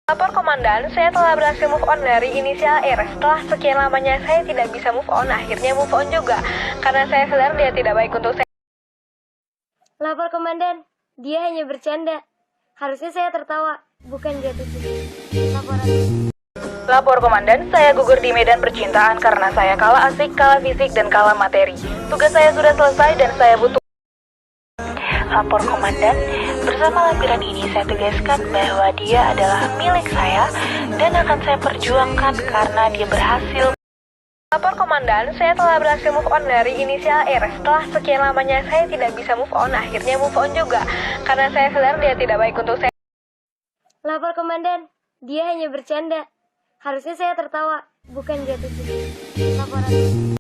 Lapor komandan, saya telah berhasil move on dari inisial R. Setelah sekian lamanya saya tidak bisa move on, akhirnya move on juga. Karena saya sadar dia tidak baik untuk saya. Lapor komandan, dia hanya bercanda. Harusnya saya tertawa, bukan jatuh cinta. Laporan. Lapor komandan, saya gugur di medan percintaan karena saya kalah asik, kalah fisik, dan kalah materi. Tugas saya sudah selesai dan saya butuh. Lapor komandan, bersama lampiran ini saya tegaskan bahwa dia adalah milik saya dan akan saya perjuangkan karena dia berhasil. Lapor komandan, saya telah berhasil move on dari inisial R. Setelah sekian lamanya saya tidak bisa move on, akhirnya move on juga. Karena saya sadar dia tidak baik untuk saya. Lapor komandan, dia hanya bercanda. Harusnya saya tertawa, bukan jatuh cinta. Laporan.